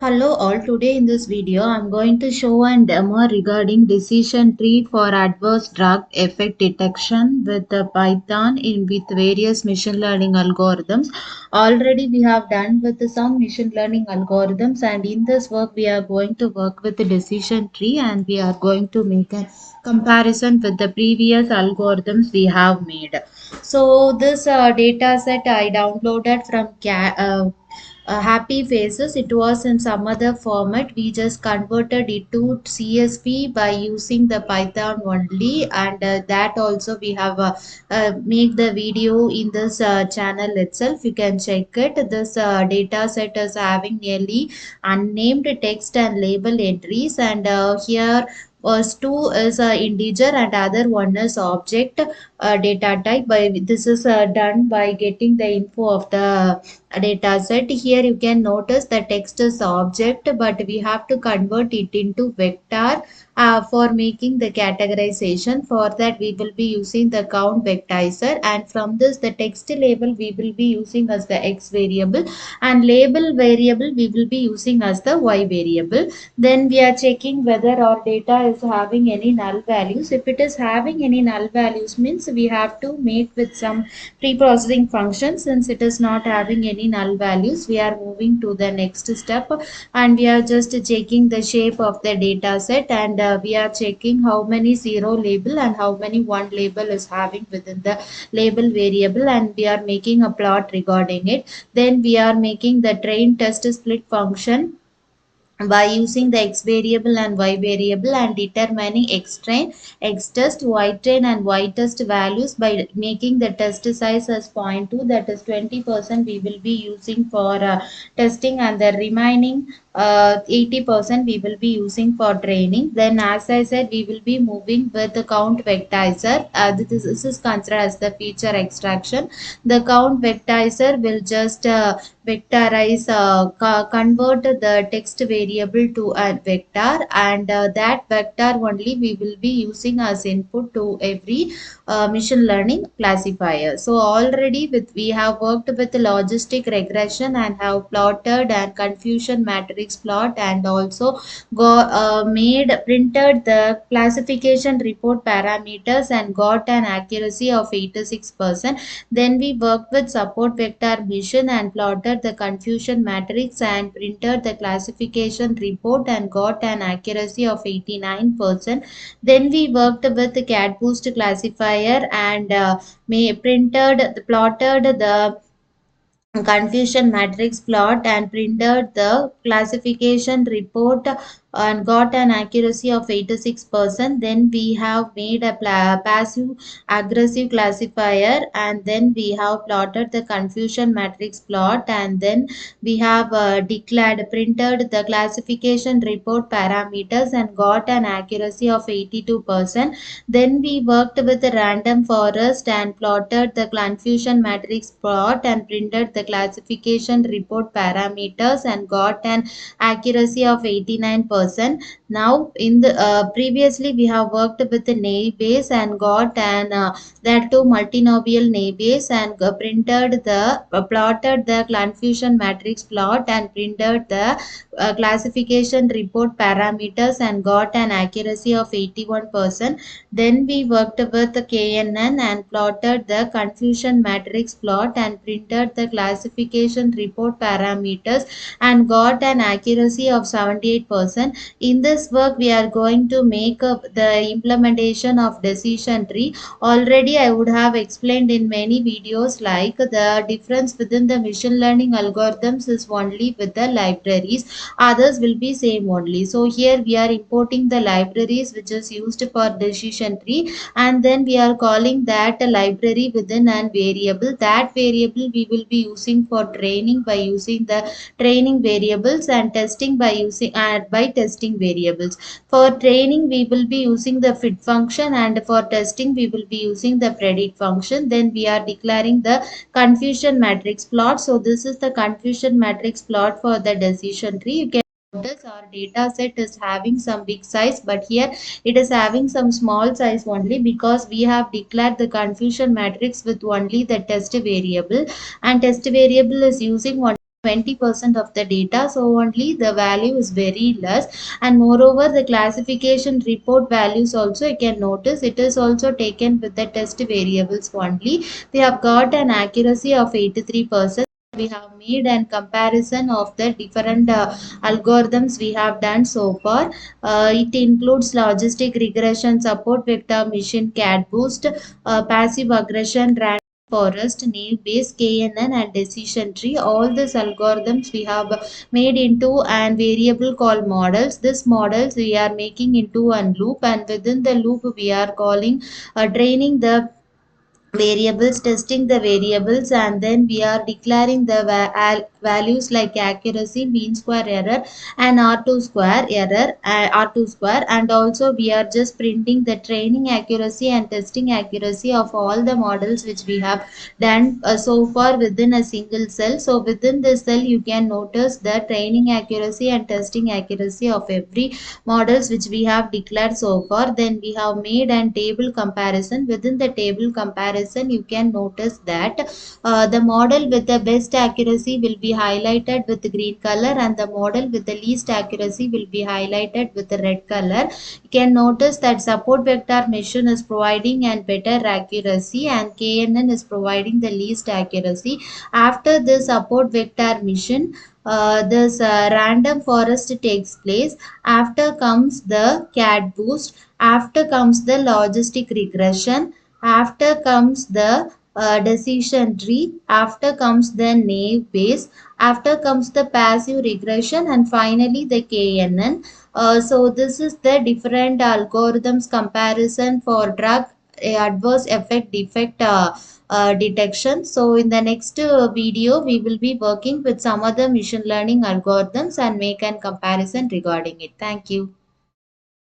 Hello all, today in this video I am going to show and demo regarding decision tree for adverse drug effect detection with the Python with various machine learning algorithms. Already we have done with some machine learning algorithms, and in this work we are going to work with the decision tree, and we are going to make a comparison with the previous algorithms we have made. So this data set I downloaded from Happy Faces. It was in some other format. We just converted it to CSV by using the Python only, and that also we have make the video in this channel itself. You can check it. This data set is having nearly unnamed text and label entries, and here was two is a integer and other one is object data type. By this is done by getting the info of the data set. Here you can notice the text is object, but we have to convert it into vector for making the categorization. For that we will be using the count vectorizer, and from this the text label we will be using as the x variable, and label variable we will be using as the y variable. Then we are checking whether our data is having any null values. If it is having any null values, means we have to make with some pre-processing function. Since it is not having any null values, we are moving to the next step, and we are just checking the shape of the data set, and we are checking how many zero label and how many one label is having within the label variable, and we are making a plot regarding it. Then we are making the train test split function by using the x variable and y variable, and determining x train, x test, y train and y test values by making the test size as 0.2, that is 20% we will be using for testing, and the remaining 80% we will be using for training. Then as I said, we will be moving with the count vectorizer. This is considered as the feature extraction. The count vectorizer will just vectorize, convert the text variable to a vector, and that vector only we will be using as input to every machine learning classifier. So already we have worked with logistic regression and have plotted and confusion matrix plot, and also printed the classification report parameters and got an accuracy of 86%. Then we worked with support vector mission and plotted the confusion matrix and printed the classification report and got an accuracy of 89%. Then we worked with the Catboost classifier and plotted the confusion matrix plot and printed the classification report and got an accuracy of 86%. Then we have made a passive aggressive classifier, and then we have plotted the confusion matrix plot, and then we have printed the classification report parameters and got an accuracy of 82%. Then we worked with the random forest and plotted the confusion matrix plot and printed the classification report parameters and got an accuracy of 89%. Now in the previously we have worked with the naive Bayes and got an that two multinomial naive Bayes, and printed the plotted the confusion matrix plot and printed the classification report parameters and got an accuracy of 81%. Then we worked with the KNN and plotted the confusion matrix plot and printed the classification report parameters and got an accuracy of 78%. In this work, we are going to make the implementation of decision tree. Already I would have explained in many videos, like the difference within the machine learning algorithms is only with the libraries, others will be same only. So here we are importing the libraries which is used for decision tree, and then we are calling that a library within an variable. That variable we will be using for training by using the training variables, and testing by using by testing variables. For training we will be using the fit function, and for testing we will be using the predict function. Then we are declaring the confusion matrix plot. So this is the confusion matrix plot for the decision tree. You can notice our data set is having some big size, but here it is having some small size only because we have declared the confusion matrix with only the test variable, and test variable is using one 20% of the data, so only the value is very less. And moreover, the classification report values also you can notice it is also taken with the test variables only. We have got an accuracy of 83%. We have made an comparison of the different algorithms we have done so far. It includes logistic regression, support vector machine, Catboost, passive aggression, random forest, naive base, KNN, and decision tree. All these algorithms we have made into an variable called models. This models we are making into a loop, and within the loop we are calling training the variables, testing the variables, and then we are declaring the values like accuracy, mean square error, and R2 square error, R2 square. And also we are just printing the training accuracy and testing accuracy of all the models which we have done so far within a single cell. So within this cell you can notice the training accuracy and testing accuracy of every models which we have declared so far. Then we have made an table comparison. Within the table comparison you can notice that the model with the best accuracy will be highlighted with the green color, and the model with the least accuracy will be highlighted with the red color. You can notice that support vector machine is providing an better accuracy and KNN is providing the least accuracy. After the support vector machine, this random forest takes place. After comes the Catboost. After comes the logistic regression. After comes the decision tree. After comes the naive base. After comes the passive regression, and finally the KNN. So this is the different algorithms comparison for drug adverse effect defect detection. So in the next video we will be working with some other machine learning algorithms and make an comparison regarding it. Thank you.